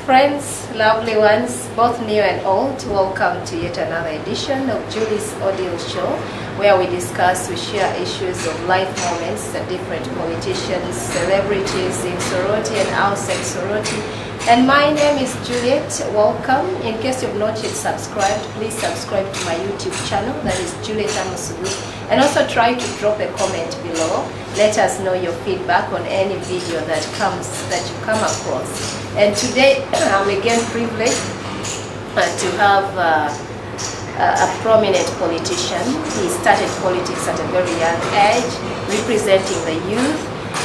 Friends, lovely ones, both new and old, welcome to yet another edition of Julie's Audio Show, where we discuss, we share issues of life moments that different politicians, celebrities in Soroti and outside Soroti. And my name is Juliet. Welcome. In case you've not yet subscribed, please subscribe to my YouTube channel, that is Juliet Amusugu. And also try to drop a comment below. Let us know your feedback on any video that you come across. And today I'm again privileged to have a prominent politician. He started politics at a very young age, representing the youth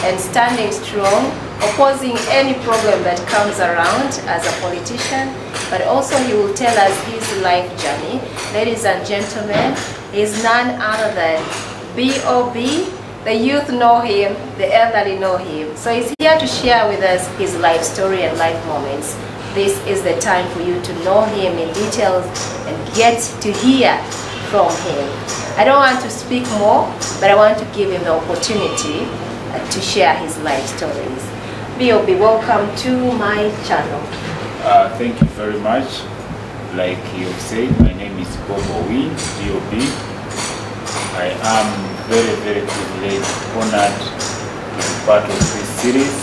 and standing strong, opposing any problem that comes around as a politician. But also he will tell us his life journey. Ladies and gentlemen, is none other than B.O.B. The youth know him, the elderly know him. So he's here to share with us his life story and life moments. This is the time for you to know him in details and get to hear from him. I don't want to speak more, but I want to give him the opportunity to share his life stories. B.O.B., welcome to my channel. Thank you very much. Like you've said, my name is OWINY, B.O.B. I am very privileged, honored to be part of this series.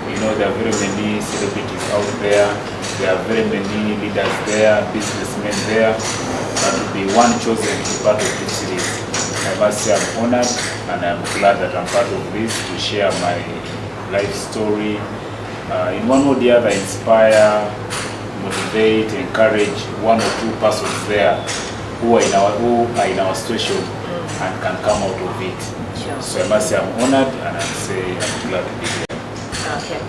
You know, there are very many celebrities out there. There are very many leaders there, businessmen there. But to be one chosen to be part of this series, I must say I'm honored and I'm glad that I'm part of this to share my life story. In one or the other, inspire, motivate, encourage one or two persons there who are in our situation and can come out of it. Sure. So I must say I'm honored and I'm glad to be here. Okay.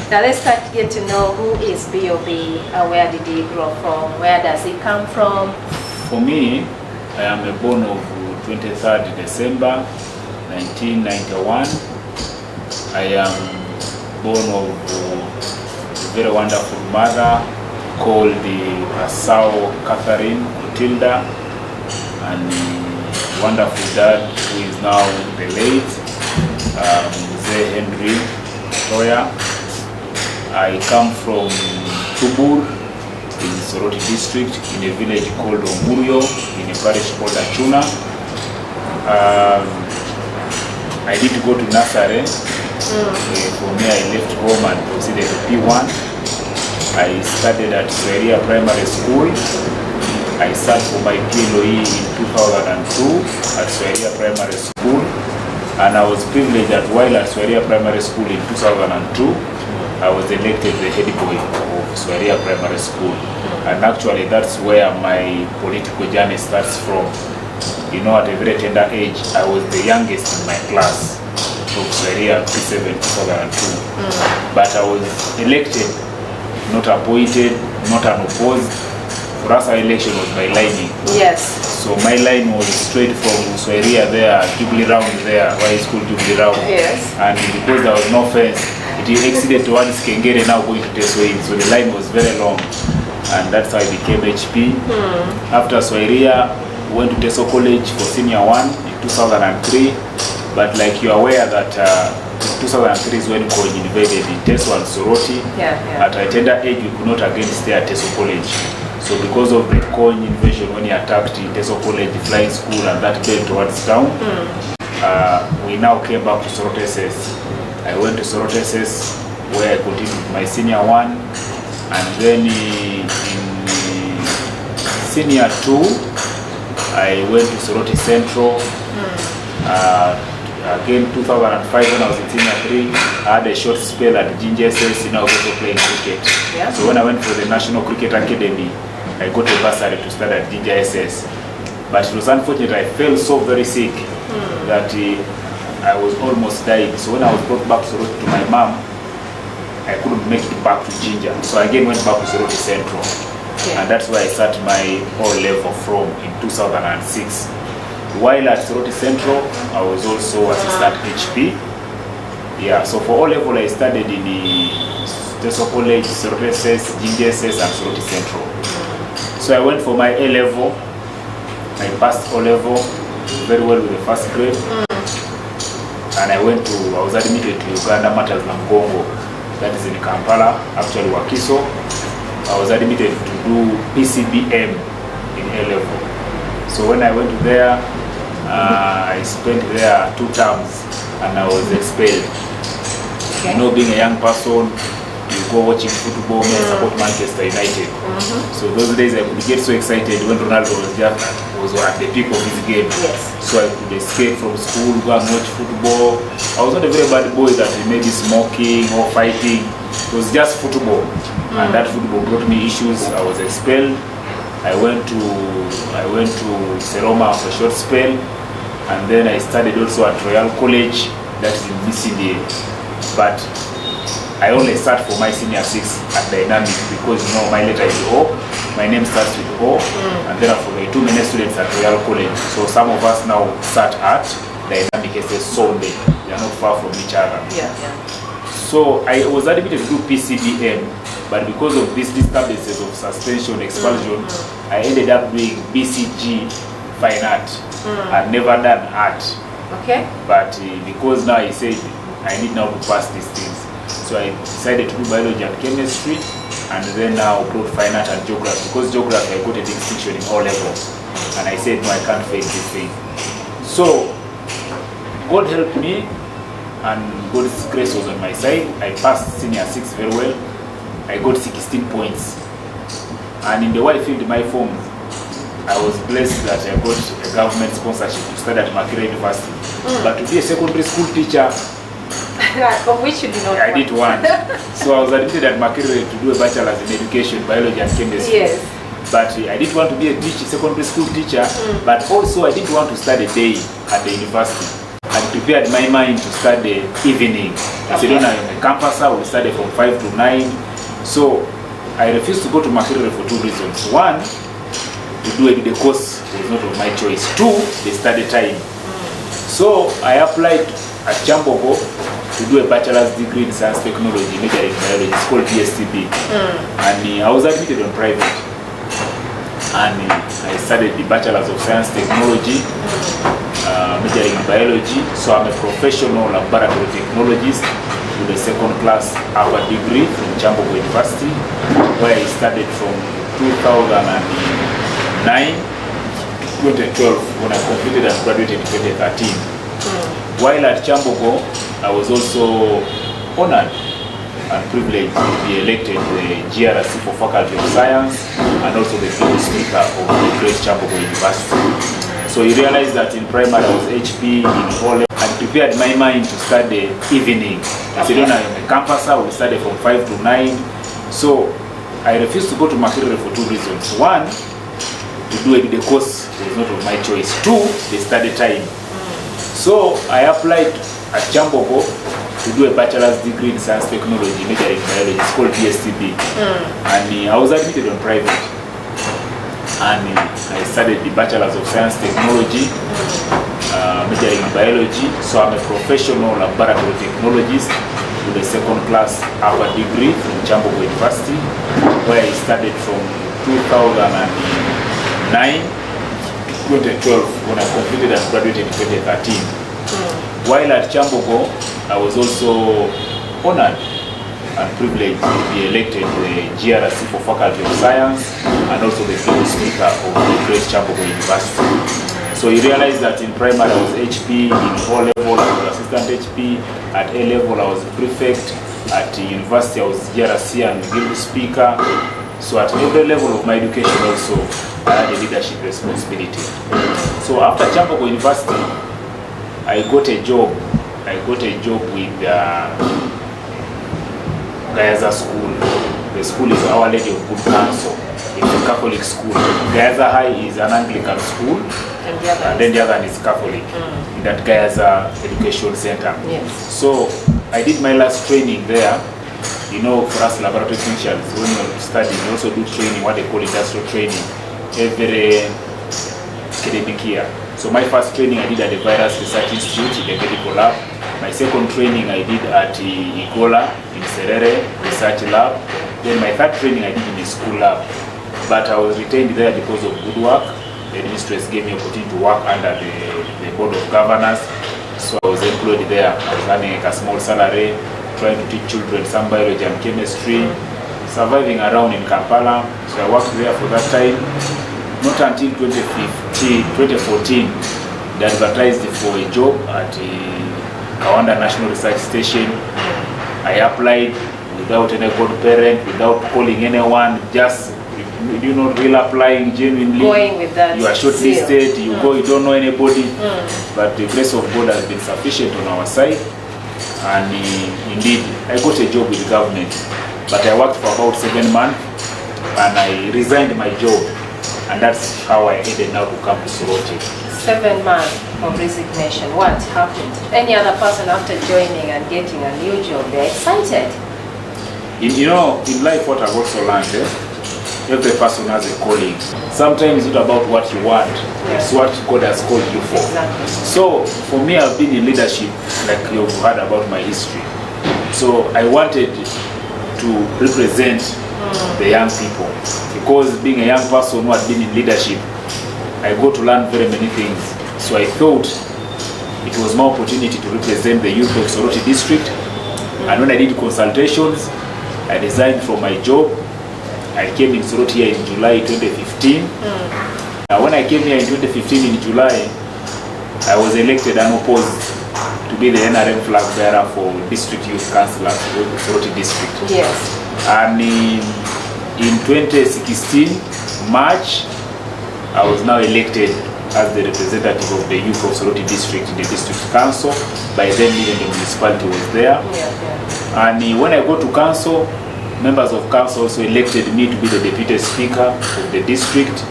Now let's start to get to know who is B.O.B. Where did he grow from? Where does he come from? For me, I am a born of 23rd December 1991. I am born of a very wonderful mother called Asao Catherine Matilda, and wonderful dad who is now the late Henry Toya. I come from Tubur in Soroti district, in a village called Omurio, in a parish called Achuna. I did go to nursery. For me, I left home and proceeded to P1. I studied at Soroti Primary School. I sat for my PLOE in 2002 at Soroti Primary School, and I was privileged that while at Soroti Primary School in 2002, I was elected the head boy of Soroti Primary School, and actually that's where my political journey starts from. You know, at a very tender age, I was the youngest in my class of Soroti P7 2002, but I was elected, not appointed, not unopposed. For us, our election was by lining. Yes. So my line was straight from Soroti there, Jubilee Round there, where it's called Jubilee Round. Yes. And because there was no fence, it extended towards Kengere, now going to Tesoin. So the line was very long. And that's how I became HP. After Soroti, went to Teso College for Senior 1 in 2003. But like you're aware that 2003 is when Coin invaded in Teso and Soroti. At a tender age, we could not again stay at Teso College. So because of the Coin invasion, when he attacked in Teso College, the flying school, and that bent towards town, we now came back to Soroti SS. I went to Soroti SS, where I continued my Senior 1, and then in Senior 2, I went to Soroti Central. Again, 2005, when I was in Senior 3, I had a short spell at Ginger SS, I was also playing cricket. So when I went for the National Cricket Academy, I got a bursary to start at Ginger SS. But it was unfortunate, I fell so very sick that I was almost dying. So when I was brought back to Soroti to my mom, I couldn't make it back to Ginger. So I again went back to Soroti Central. And that's where I started my O-level from in 2006. While at Soroti Central, I was also assistant HP. So for O-level, I studied in the Teso College, Soroti SS, Ginger SS, and Soroti Central. So I went for my A-level. I passed O-level very well with the first grade. And I was admitted to Uganda Matters Namgongo that is in Kampala, actually Wakiso. I was admitted to do PCBM in A-level. So when I went there, I spent there 2 terms and I was expelled. Okay. You know, being a young person, you go watching football, support Manchester United. So those days I could get so excited when Ronaldo was at the peak of his game. Yes. So I could escape from school, go and watch football. I was not a very bad boy that may be smoking or fighting. It was just football. And that football brought me issues. I was expelled. I went to Seroma for a short spell. And then I studied also at Royal College, that is in BCDA. But I only start for my senior 6 at Dynamic because, you know, my letter is O. My name starts with O. And then for the 2 many students at Royal College. So some of us now start at Dynamic as a Sunday. They are not far from each other. Yeah. So I was admitted to do PCBM, but because of these disturbances of suspension, expulsion, I ended up doing BCG Fine Art. I've never done art. Okay. But because now I said I need now to pass these things. So I decided to do biology and chemistry, and then now brought fine art and geography. Because geography, I got a distinction in all levels. And I said, no, I can't face this thing. So God helped me, and God's grace was on my side. I passed senior 6 very well. I got 16 points. And in the way I filled my forms, I was blessed that I got a government sponsorship to study at Makerere University. But to be a secondary school teacher, of which you did not I did one. So I was admitted at Makerere to do a bachelor's in education, biology and chemistry. Yes. But I did want to be a secondary school teacher, but also I did want to study day at the university. I prepared my mind to study evening. I said, when I'm on campus, I will study from 5 to 9. So I refused to go to Makerere for 2 reasons. One, to do the course was not of my choice. 2, the study time. So I applied at Chambogo to do a bachelor's degree in science technology, majoring in biology. It's called PSTB. And I was admitted on private. And I studied the bachelor's of science technology, majoring in biology. So I'm a professional laboratory technologist with a 2nd class upper degree from Chambogo University, where I studied from 2009 to 2012 when I completed and graduated in 2013. While at Chambogo, I was also honored and privileged to be elected the GRC for Faculty of Science and also the field speaker of the great Chambogo University. So you realize that in primary I was HP, in all, I prepared my mind to study evening. I said, when I'm on campus, I will study from 5 to 9. So I refused to go to Makerere for 2 reasons. One, to do the course was not of my choice. 2, the study time. So I applied at Chambogo to do a bachelor's degree in science technology, majoring in biology. It's called PSTB. And I was admitted on private. And I studied the bachelor's of science technology, majoring in biology. So I'm a professional laboratory technologist with a 2nd class upper degree from Chambogo University, where I studied from 2009 to 2012 when I completed and graduated in 2013. While at Chambogo, I was also honored and privileged to be elected the GRC for Faculty of Science and also the field speaker of the great Chambogo University. So you realize that in primary I was HP, in O level I was assistant HP, at A level I was prefect, at the university I was GRC and field speaker. So at every level of my education also I had a leadership responsibility. So after Chambogo University, I got a job with Gayaza School. The school is Our Lady of Good Counsel. It's a Catholic school. Gayaza High is an Anglican school, and then the other one is Catholic, in that Gayaza Education Center. Yes. So I did my last training there. You know, for us laboratory technicians, when you're studying, you also do training, what they call industrial training, every academic year. So my first training I did at the Virus Research Institute in the medical lab. My second training I did at Igola in Serere Research Lab. Then my third training I did in the school lab. But I was retained there because of good work. The administrators gave me an opportunity to work under the board of governors. So I was employed there. I was earning a small salary. trying to teach children some biology and chemistry, surviving around in Kampala. So I worked there for that time. Not until 2014, they advertised for a job at Kawanda National Research Station. I applied without any godparent, without calling anyone, just real applying genuinely. Going with that. You are shortlisted, you go, you don't know anybody. But the grace of God has been sufficient on our side. And indeed, I got a job with the government. But I worked for about 7 months and I resigned my job. And that's how I ended now to come to Soroti. 7 months of resignation. What happened? Any other person after joining and getting a new job, they're excited. In life, what I've also learned, every person has a calling. Sometimes it's not about what you want, it's what God has called you for. Exactly. So for me, I've been in leadership, like you've heard about my history. So I wanted to represent the young people, because being a young person who had been in leadership, I got to learn very many things. So I thought it was my opportunity to represent the youth of Soroti district. And when I did consultations, I resigned from my job. I came in Soroti here in July 2015. When I came here in 2015 in July, I was elected unopposed to be the NRM flag bearer for District Youth Councilor for Soroti district. Yes. And in 2016, March, I was now elected as the representative of the youth of Soroti district in the district council. By then, even the municipality was there. And when I go to council, members of council also elected me to be the deputy speaker of the district.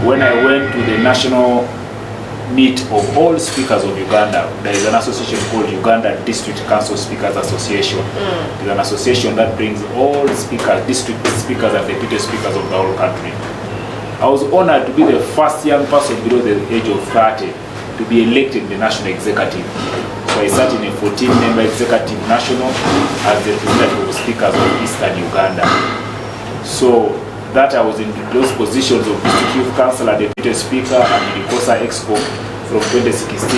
When I went to the national meet of all speakers of Uganda, there is an association called Uganda District Council Speakers Association. It's an association that brings all speakers, district speakers and deputy speakers of the whole country. I was honored to be the first young person below the age of 30 to be elected in the national executive. So I sat in a 14-member executive national as the representative of speakers of Eastern Uganda. So that I was in those positions of district youth councillor, deputy speaker, and the COSA Expo from 2016 to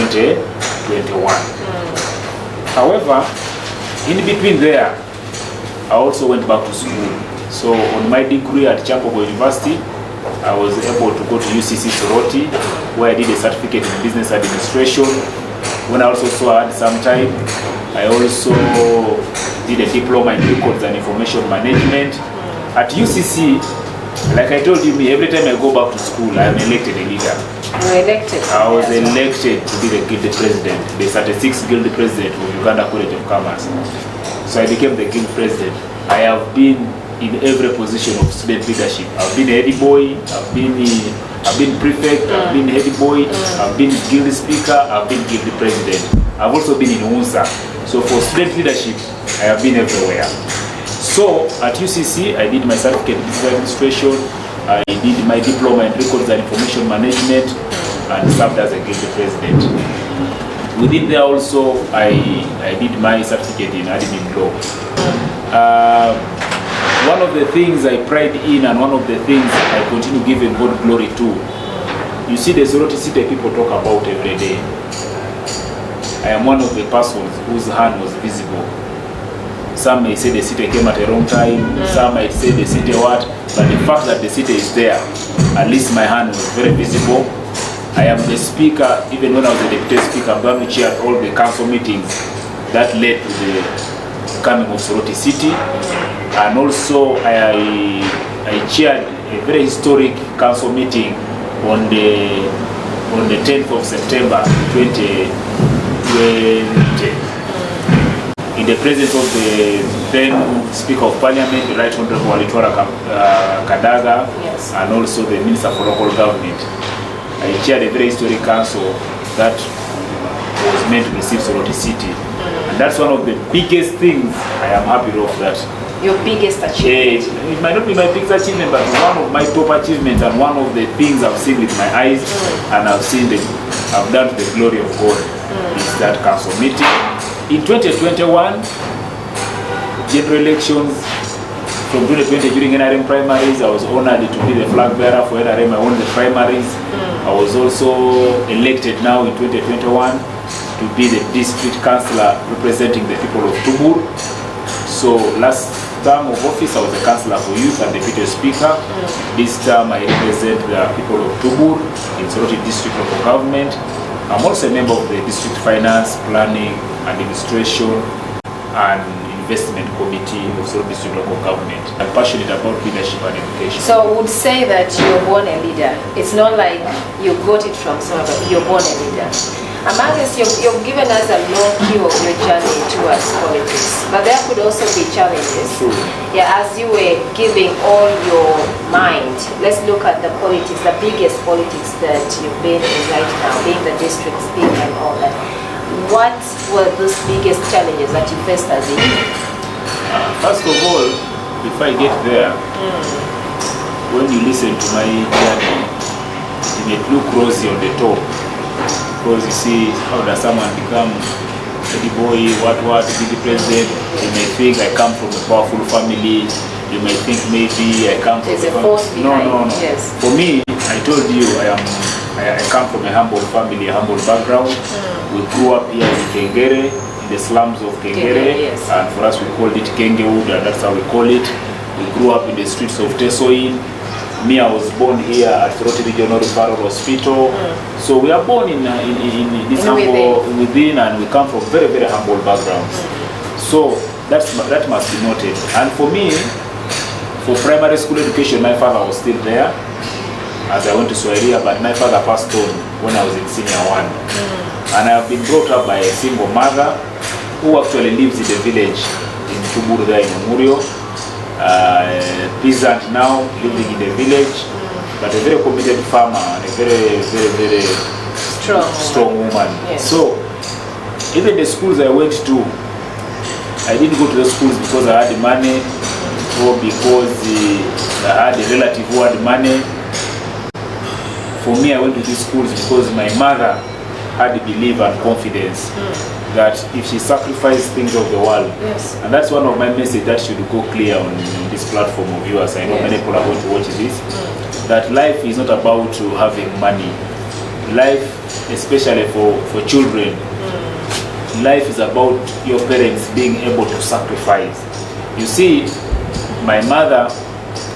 2021. However, in between there, I also went back to school. So on my degree at Kampala University, I was able to go to UCC Soroti, where I did a certificate in business administration. When I also had some time, I also did a diploma in records and information management. At UCC, like I told you, every time I go back to school, I am elected a leader. You were elected? I was elected to be the guild president, the 36th guild president of Uganda College of Commerce. So I became the guild president. I have been in every position of student leadership. I've been head boy, I've been prefect, I've been head boy, I've been guild speaker, I've been guild president. I've also been in UNSA. So for student leadership, I have been everywhere. So at UCC, I did my certificate in business administration, I did my diploma in records and information management, and served as a guild president. Within there also, I did my certificate in admin law. One of the things I pride in, and one of the things I continue giving God glory to, you see the Soroti City people talk about every day. I am one of the persons whose hand was visible. Some may say the city came at a wrong time, some might say the city what, but the fact that the city is there, at least my hand was very visible. I am the speaker, even when I was the deputy speaker, I'm going to chair all the council meetings that led to the coming of Soroti City. And also I chaired a very historic council meeting on the 10th of September 2020 in the presence of the then Speaker of Parliament, the Right Honorable Walitwala Kadaga, and also the Minister for Local Government. I chaired a very historic council that was meant to receive Soroti City. And that's one of the biggest things I am happy of that. Your biggest achievement? It might not be my biggest achievement, but one of my top achievements and one of the things I've seen with my eyes and I've done to the glory of God is that council meeting. In 2021, general elections from 2020 during NRM primaries, I was honored to be the flag bearer for NRM. I won the primaries. I was also elected now in 2021 to to be the district councillor representing the people of Tubur. So last term of office, I was the councillor for youth and deputy speaker. This term, I represent the people of Tubur in Soroti district local government. I'm also a member of the district finance, planning, administration, and investment committee of Soroti district local government. I'm passionate about leadership and education. So I would say that you're born a leader. It's not like you got it from somewhere, but you're born a leader. Among us, you've given us a long view of your journey towards politics, but there could also be challenges. True. Yeah, as you were giving all your mind, let's look at the politics, the biggest politics that you've been in right now, being the district speaker and all that. What were those biggest challenges that you faced as a youth? First of all, before I get there, when you listen to my journey, it may look rosy on the top. Because you see, how does someone become a boy, what, be the president? You may think I come from a powerful family. You may think maybe I come from a force behind. No. Yes. For me, I told you I come from a humble family, a humble background. We grew up here in Kengere, in the slums of Kengere. Yes. And for us we called it Kengewood, and that's how we call it. We grew up in the streets of Tesoin. Me, I was born here at Soroti Regional Referral Hospital. So we are born in this humble within, and we come from very, very humble backgrounds. So that must be noted. And for me, for primary school education, my father was still there as I went to Somalia, but my father passed on when I was in senior 1. And I have been brought up by a single mother who actually lives in the village in Tubur there in Murio. Peasant now, living in the village, but a very committed farmer and a very, very, very strong woman. Yes. So, even the schools I went to, I didn't go to the schools because I had the money or because I had a relative who had money. For me, I went to these schools because my mother had the belief and confidence that if she sacrificed things of the world, yes. And that's one of my messages that should go clear on this platform of yours. I know many people are going to watch this, that life is not about having money. Life, especially for children, life is about your parents being able to sacrifice. You see, my mother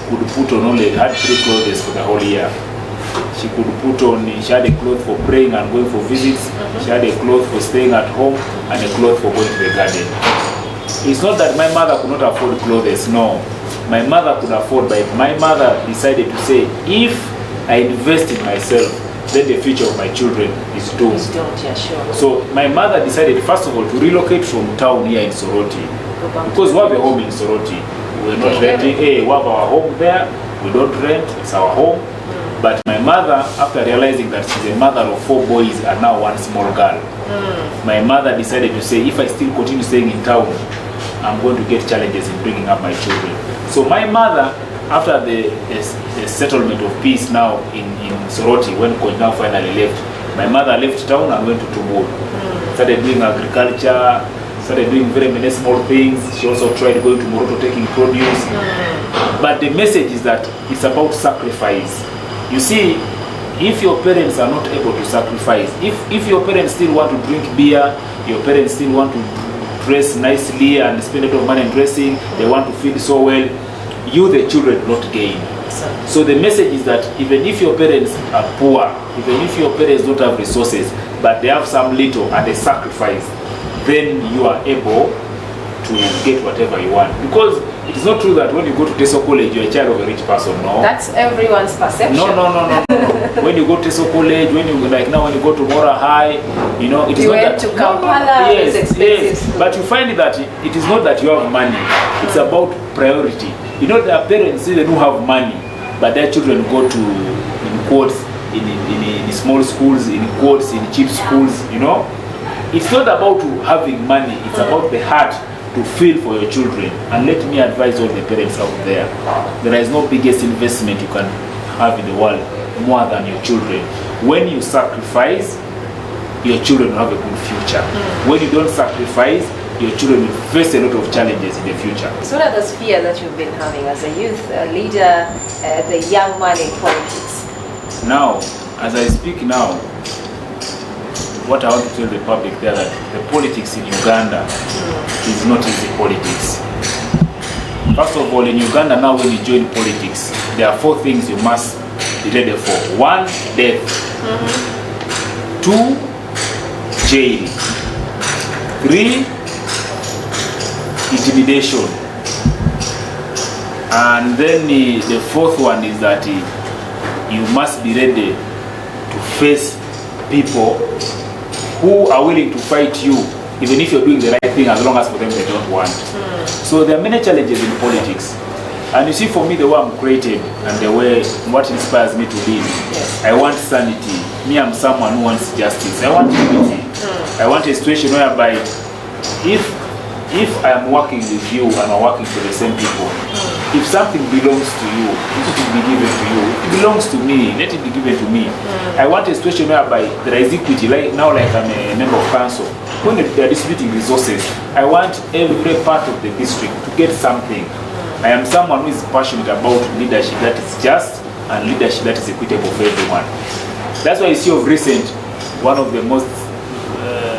could put on had 3 clothes for the whole year. She could put on, she had a cloth for praying and going for visits, she had a cloth for staying at home, and a cloth for going to the garden. It's not that my mother could not afford clothes, no. My mother could afford, but my mother decided to say, if I invest in myself, then the future of my children is doomed. Yeah, sure. So my mother decided, first of all, to relocate from town here in Soroti. Because we have a home in Soroti. We're not renting, we have our home there, we don't rent, it's our home. But my mother, after realizing that she's a mother of 4 boys and now 1 small girl, my mother decided to say, if I still continue staying in town, I'm going to get challenges in bringing up my children. So my mother, after the settlement of peace now in Soroti, when Kojna finally left, my mother left town and went to Tubur. Started doing agriculture, started doing very many small things. She also tried going to Moroto taking produce. But the message is that it's about sacrifice. You see, if your parents are not able to sacrifice, if your parents still want to drink beer, your parents still want to dress nicely and spend a lot of money in dressing, they want to feel so well, you the children not gain. So the message is that even if your parents are poor, even if your parents don't have resources, but they have some little and they sacrifice, then you are able to get whatever you want. Because it is not true that when you go to Teso College, you're a child of a rich person, no. That's everyone's perception. No. When you go to Teso College, when you when you go to Mora High, you know, it is not that. You went to Kampala, yes, it's expensive. yes. But you find that it is not that you have money. It's about priority. You know, there are parents say they don't have money, but their children go to, in quotes, in small schools, in quotes, in cheap schools, you know. It's not about having money, it's about the heart to feel for your children. And let me advise all the parents out there, there is no biggest investment you can have in the world more than your children. When you sacrifice, your children will have a good future. When you don't sacrifice, your children will face a lot of challenges in the future. So what are those fears that you've been having as a youth, a leader, the young man in politics? Now, as I speak now, what I want to tell the public there, that the politics in Uganda is not easy politics. First of all, in Uganda now, when you join politics, there are 4 things you must be ready for. 1, death. 2, jail. 3, intimidation. And then the 4th one is that you must be ready to face people who are willing to fight you, even if you're doing the right thing, as long as for them they don't want. So there are many challenges in politics. And you see, for me, the way I'm created and the way what inspires me to live, I want sanity. Me, I'm someone who wants justice. I want unity. I want a situation whereby if I am working with you and I'm working for the same people, if something belongs to you, let it be given to you. If it belongs to me, let it be given to me. I want a situation whereby there is equity. Like now, like I'm a member of council, when they are distributing resources, I want every part of the district to get something. I am someone who is passionate about leadership that is just and leadership that is equitable for everyone. That's why you see of recent, one of the most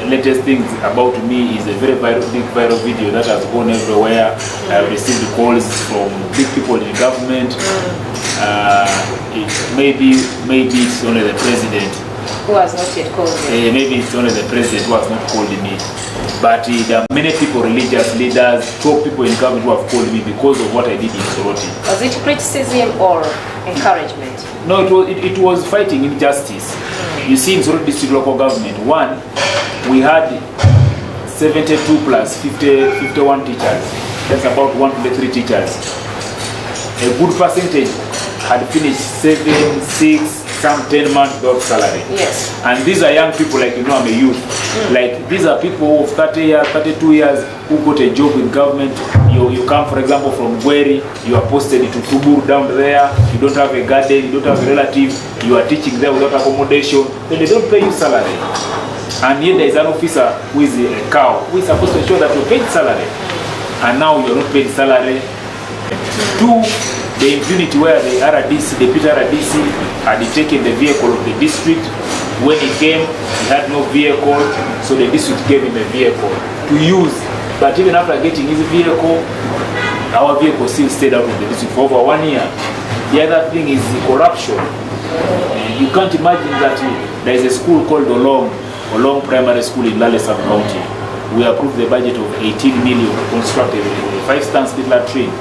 latest things about me is a very big viral video that has gone everywhere. I have received calls from big people in government. Maybe it's only the president who has not yet called me. Maybe it's only the president who has not called me. But there are many people, religious leaders, top people in government who have called me because of what I did in Soroti. Was it criticism or encouragement? No, it was fighting injustice. You see, in Soroti district local government, we had 72 plus 51 teachers. That's about 103 teachers. A good percentage had finished 7, 6, some 10 months without salary. Yes. And these are young people, like, you know, I'm a youth. Like, these are people of 30 years, 32 years who got a job with government. You come, for example, from Gweri, you are posted to Tubur down there, you don't have a garden, you don't have a relative, you are teaching there without accommodation, then they don't pay you salary. And yet there is an officer who is a cow, who is supposed to ensure that you're paid salary. And now you're not paid salary. 2, the impunity where the RDC, the Peter RDC, had taken the vehicle of the district. When he came, he had no vehicle, so the district gave him a vehicle to use. But even after getting his vehicle, our vehicle still stayed out of the district for over 1 year. The other thing is the corruption. You can't imagine that there is a school called Olong Primary School in Lale Sub-County. We approved the budget of 18 million to construct a 5-star speed latrine.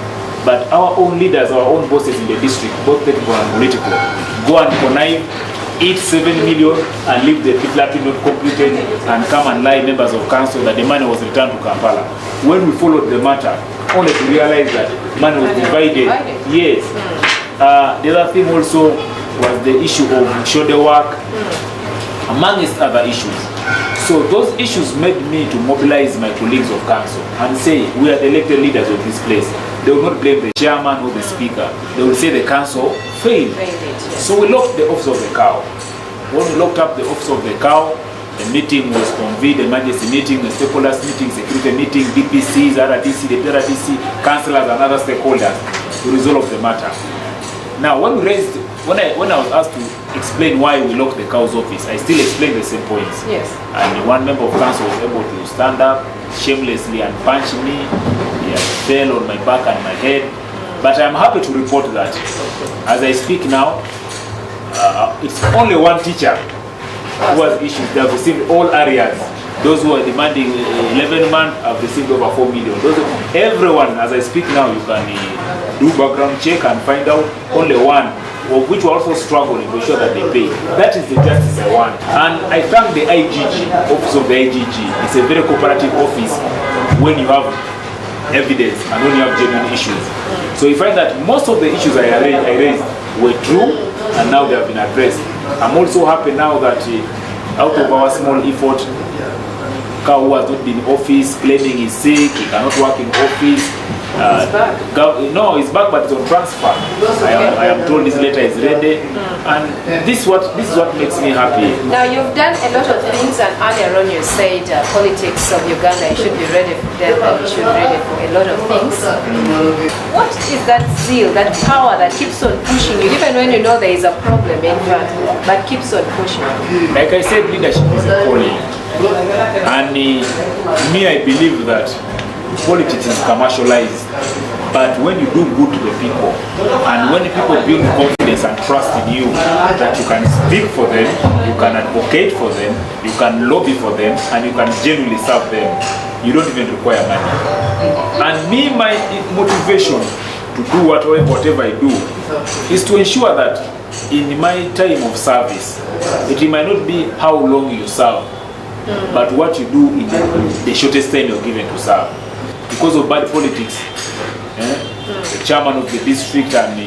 But our own leaders, our own bosses in the district, both technical and political, go and connive, eat 7 million and leave the pit latrine not completed and come and lie members of council that the money was returned to Kampala. When we followed the matter, only to realize that money was divided. Yes. The other thing also was the issue of shoulder work, amongst other issues. So those issues made me to mobilize my colleagues of council and say, we are the elected leaders of this place. They will not blame the chairman or the speaker. They will say the council failed. So we locked the office of the cow. When we locked up the office of the cow, the meeting was convened, the emergency meeting, the stakeholders meeting, security meeting, DPCs, RDC, the RDC, councillors and other stakeholders to resolve the matter. Now when I was asked to explain why we locked the cow's office, I still explained the same points. Yes. And one member of council was able to stand up shamelessly and punch me. He fell on my back and my head. But I'm happy to report that as I speak now, it's only one teacher who has issues. They have received all areas. Those who are demanding 11 months have received over 4 million. Everyone, as I speak now, you can do background check and find out only one, of which we also struggling to ensure that they pay. That is the justice I want. And I thank the IGG, Office of the IGG. It's a very cooperative office when you have evidence and when you have genuine issues. So you find that most of the issues I raised were true and now they have been addressed. I'm also happy now that out of our small effort, who has not been in office claiming he's sick, he cannot work in office. He's back. No, he's back, but it's on transfer. I am told this letter is ready, and this is what makes me happy. Now you've done a lot of things, and earlier on you said politics of Uganda, you should be ready for them, and you should be ready for a lot of things. What is that zeal, that power that keeps on pushing you, even when you know there is a problem in front, but keeps on pushing you? Like I said, leadership is a calling, and me, I believe that politics is commercialized, but when you do good to the people, and when the people build confidence and trust in you, that you can speak for them, you can advocate for them, you can lobby for them, and you can genuinely serve them, you don't even require money. And me, my motivation to do whatever I do is to ensure that in my time of service, it might not be how long you serve, but what you do in the shortest time you're given to serve. Because of bad politics, the chairman of the district and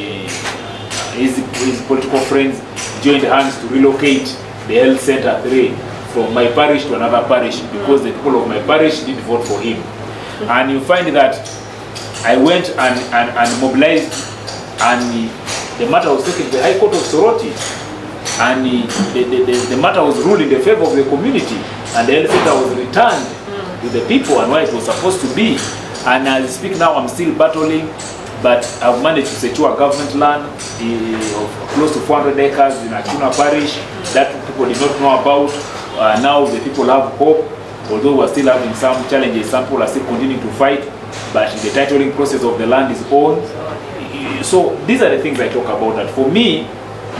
his political friends joined hands to relocate the health center 3 from my parish to another parish, because the people of my parish did vote for him. And you find that I went and mobilized, and the matter was taken to the High Court of Soroti, and the matter was ruled in the favor of the community, and the health center was returned to the people and where it was supposed to be. And as I speak now, I'm still battling, but I've managed to secure government land of close to 400 acres in Achuna Parish that people did not know about. Now the people have hope, although we're still having some challenges. Some people are still continuing to fight, but the titling process of the land is on. So these are the things I talk about, that for me,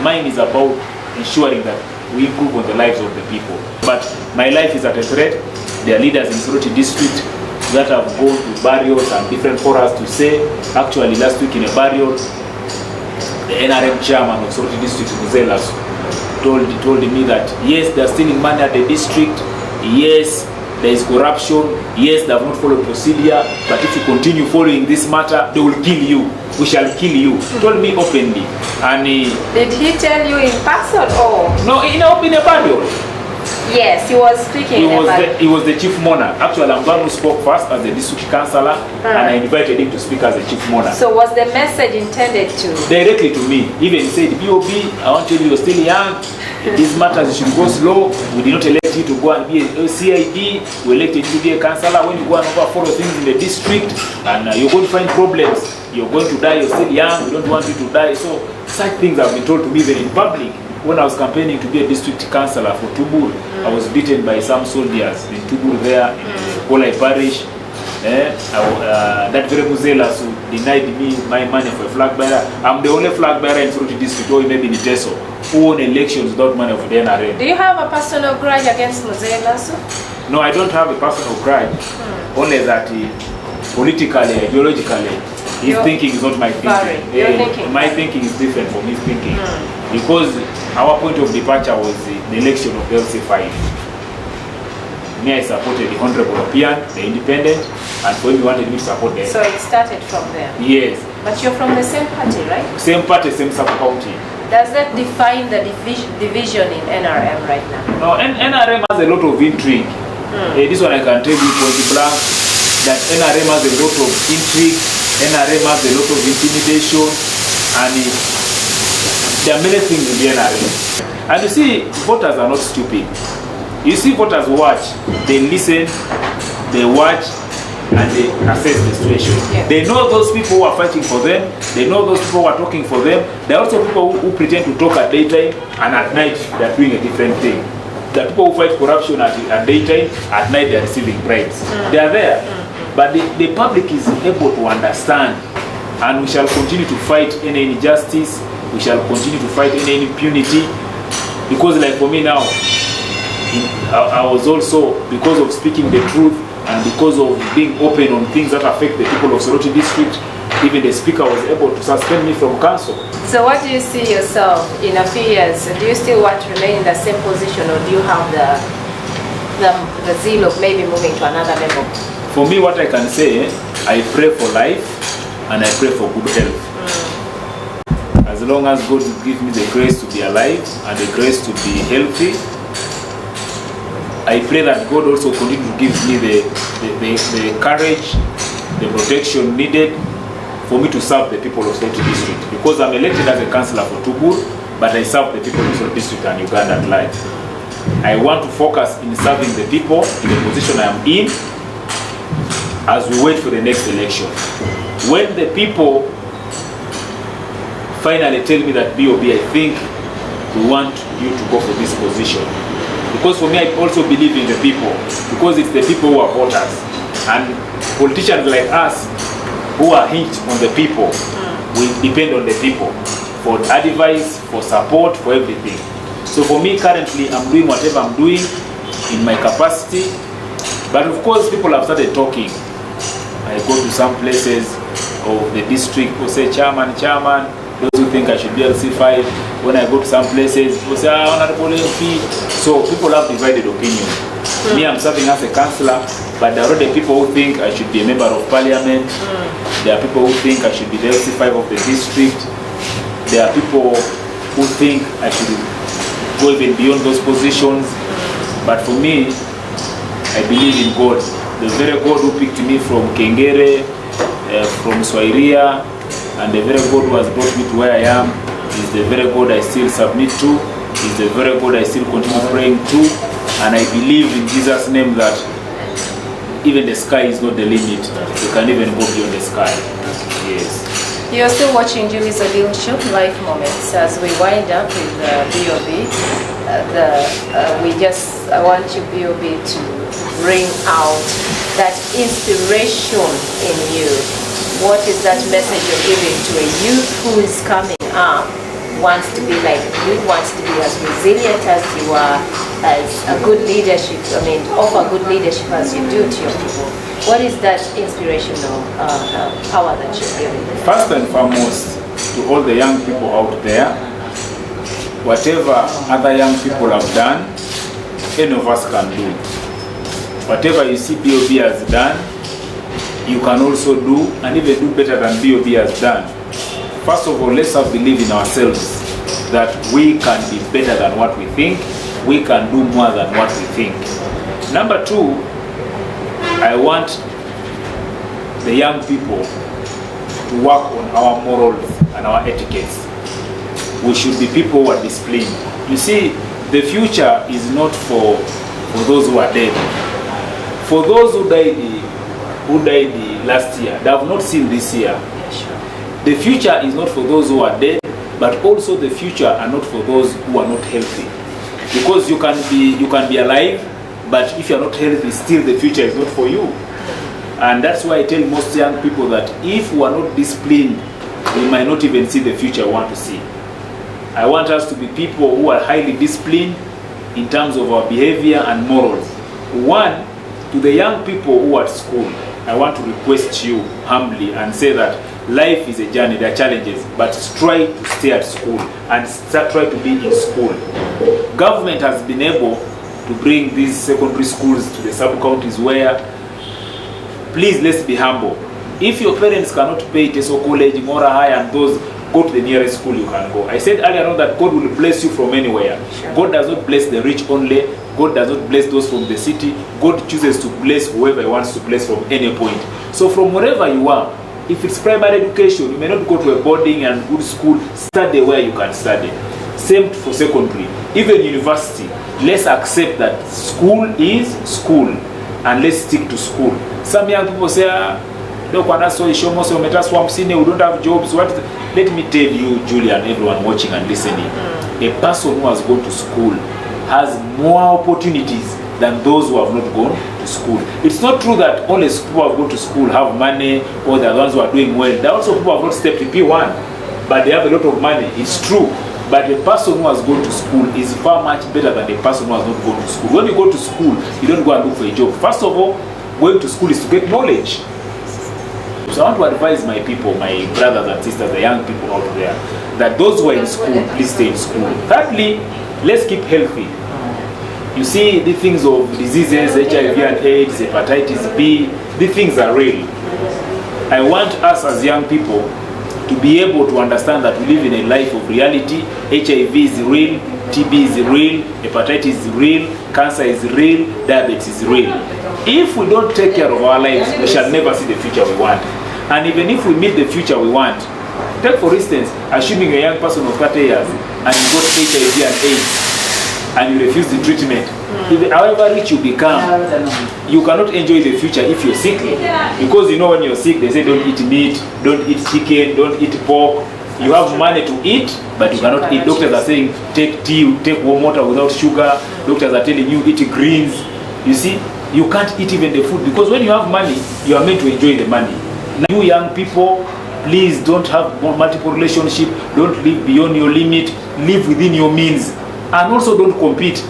mine is about ensuring that we improve on the lives of the people. But my life is at a threat. There are leaders in Soroti district that have gone to burials and different forums to say, actually last week in a burial, the NRM chairman of Soroti district, Muzelas, told me that yes, they are stealing money at the district, yes, there is corruption, yes, they have not followed procedure, but if you continue following this matter, they will kill you. We shall kill you. He told me openly. And did he tell you in person or? No, in a burial. Yes, he was speaking. He was the chief mourner. Actually, I'm the one who spoke first as the district councillor, and I invited him to speak as the chief mourner. So was the message intended to? Directly to me. Even he said, BOB, I want to tell you, you're still young. These matters, you should go slow. We did not elect you to go and be a CID. We elected you to be a councillor. When you go and follow things in the district, and you're going to find problems. You're going to die, you're still young. We don't want you to die. So such things have been told to me even in public. When I was campaigning to be a district councillor for Tubur, I was beaten by some soldiers in Tubur there, in Polai Parish. That very Muzelas who denied me my money for a flag bearer. I'm the only flag bearer in Soroti district, or maybe in Teso, who won elections without money of the NRM. Do you have a personal grudge against Muzelas? No, I don't have a personal grudge. Only that politically, ideologically, his thinking is not my thinking. My thinking is different from his thinking. Because our point of departure was the election of LC5. Me, I supported the Honorable Opian, the independent, and for him, he wanted me to support them. So it started from there? Yes. But you're from the same party, right? Same party, same sub-county. Does that define the division in NRM right now? No, NRM has a lot of intrigue. This one I can tell you point blank, that NRM has a lot of intrigue, NRM has a lot of intimidation, and there are many things in the NRM. And you see, voters are not stupid. You see, voters watch, they listen, they watch, and they assess the situation. Yeah. They know those people who are fighting for them, they know those people who are talking for them. There are also people who pretend to talk at daytime, and at night they are doing a different thing. There are people who fight corruption at daytime, at night they are receiving bribes. They are there. But the public is able to understand, and we shall continue to fight any injustice, we shall continue to fight any impunity, because like for me now, I was also, because of speaking the truth and because of being open on things that affect the people of Soroti district, even the speaker was able to suspend me from council. So what do you see yourself in a few years? Do you still want to remain in the same position, or do you have the zeal of maybe moving to another level? For me, what I can say, I pray for life and I pray for good health. As long as God will give me the grace to be alive and the grace to be healthy, I pray that God also continue to give me the courage, the protection needed for me to serve the people of Soroti district. Because I'm elected as a councillor for Tubur, but I serve the people of Soroti district and Uganda at large. I want to focus in serving the people in the position I am in as we wait for the next election. When the people finally tell me that BOB, I think we want you to go for this position. Because for me, I also believe in the people, because it's the people who are voters. And politicians like us who are hinged on the people will depend on the people for advice, for support, for everything. So for me currently, I'm doing whatever I'm doing in my capacity. But of course, people have started talking. I go to some places of the district who say, chairman, those who think I should be LC5. When I go to some places, people say, honorable MP. So people have divided opinion. Me, I'm serving as a councillor, but there are already people who think I should be a member of parliament. There are people who think I should be the LC5 of the district. There are people who think I should go even beyond those positions. But for me, I believe in God. The very God who picked me from Kengere, from Swairia, and the very God who has brought me to where I am is the very God I still submit to, is the very God I still continue praying to. And I believe in Jesus' name that even the sky is not the limit. You can even go beyond the sky. Yes. You're still watching Julie's Audio Show, Life Moments. As we wind up with BOB, I want you, BOB, to bring out that inspiration in you. What is that message you're giving to a youth who is coming up, wants to be like you, wants to be as resilient as you are, as a good leadership, offer good leadership as you do to your people? What is that inspirational power that you're giving? First and foremost, to all the young people out there, whatever other young people have done, any of us can do. Whatever you see BOB has done, you can also do, and even do better than BOB has done. First of all, let's have belief in ourselves that we can be better than what we think, we can do more than what we think. Number two, I want the young people to work on our morals and our etiquettes. We should be people who are disciplined. You see, the future is not for those who are dead. For those who died last year, they have not seen this year. The future is not for those who are dead, but also the future are not for those who are not healthy. Because you can be alive, but if you are not healthy, still the future is not for you. And that's why I tell most young people that if we are not disciplined, we might not even see the future we want to see. I want us to be people who are highly disciplined in terms of our behavior and morals. One, to the young people who are at school, I want to request you humbly and say that life is a journey, there are challenges, but try to stay at school and try to be in school. Government has been able to bring these secondary schools to the sub-counties where, please, let's be humble. If your parents cannot pay Teso College, Mora High, and those, go to the nearest school you can go. I said earlier on that God will bless you from anywhere. Sure. God does not bless the rich only. God does not bless those from the city. God chooses to bless whoever he wants to bless from any point. So from wherever you are, if it's primary education, you may not go to a boarding and good school, study where you can study. Same for secondary. Even university, let's accept that school is school and let's stick to school. Some young people say, we don't have jobs. Let me tell you, Julia, and everyone watching and listening, a person who has gone to school has more opportunities than those who have not gone to school. It's not true that only people who have gone to school have money or they're the ones who are doing well. There are also people who have not stepped in P1, but they have a lot of money. It's true. But the person who has gone to school is far much better than the person who has not gone to school. When you go to school, you don't go and look for a job. First of all, going to school is to get knowledge. So I want to advise my people, my brothers and sisters, the young people out there, that those who are in school, please stay in school. Thirdly, let's keep healthy. You see, the things of diseases, HIV and AIDS, hepatitis B, these things are real. I want us as young people to be able to understand that we live in a life of reality. HIV is real, TB is real, hepatitis is real, cancer is real, diabetes is real. If we don't take care of our lives, we shall never see the future we want. And even if we meet the future we want, take for instance, assuming a young person of 30 years and you got HIV and AIDS and you refuse the treatment, however rich you become, you cannot enjoy the future if you're sick. Because you know when you're sick, they say don't eat meat, don't eat chicken, don't eat pork. You have money to eat, but you cannot eat. Doctors are saying take tea, take warm water without sugar. Doctors are telling you eat greens. You see, you can't eat even the food, because when you have money, you are meant to enjoy the money. Now, you young people, please don't have multiple relationships. Don't live beyond your limit. Live within your means, and also don't compete.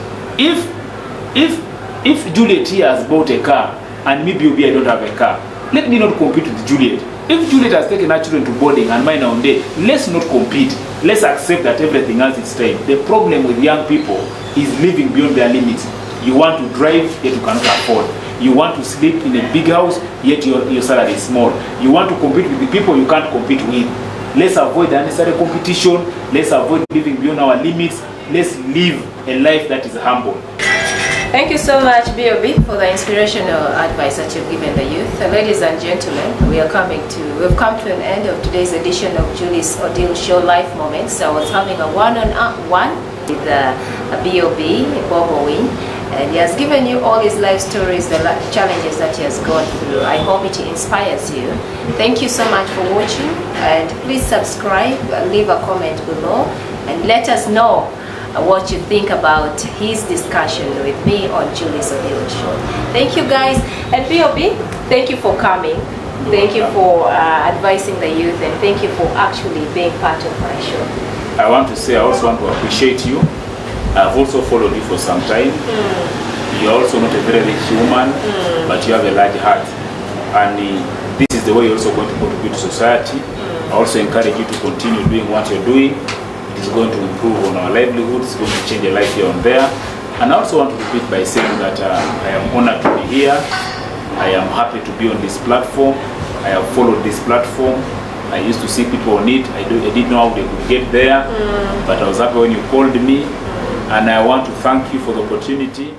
If Juliet here has bought a car and me BOB I don't have a car, let me not compete with Juliet. If Juliet has taken her children to boarding and mine are on day, let's not compete. Let's accept that everything has its time. The problem with young people is living beyond their limits. You want to drive, yet you cannot afford. You want to sleep in a big house, yet your salary is small. You want to compete with the people you can't compete with. Let's avoid the unnecessary competition. Let's avoid living beyond our limits. Let's live a life that is humble. Thank you so much, BOB, for the inspirational advice that you've given the youth. Ladies and gentlemen, we've come to an end of today's edition of Julie's Audio Show Life Moments. I was having a one-on-one with BOB, Bob OWINY, and he has given you all his life stories, the challenges that he has gone through. I hope it inspires you. Thank you so much for watching, and please subscribe, leave a comment below, and let us know what you think about his discussion with me on Julie's Audio Show. Thank you guys, and BOB, thank you for coming. Thank you for advising the youth, and thank you for actually being part of my show. I want to say I also want to appreciate you. I've also followed you for some time. You're also not a very rich woman, but you have a large heart, and this is the way you're also going to contribute to society. I also encourage you to continue doing what you're doing. It is going to improve on our livelihoods. It's going to change a life here and there. And I also want to repeat by saying that I am honored to be here. I am happy to be on this platform. I have followed this platform. I used to see people on it. I didn't know how they could get there, but I was happy when you called me. And I want to thank you for the opportunity.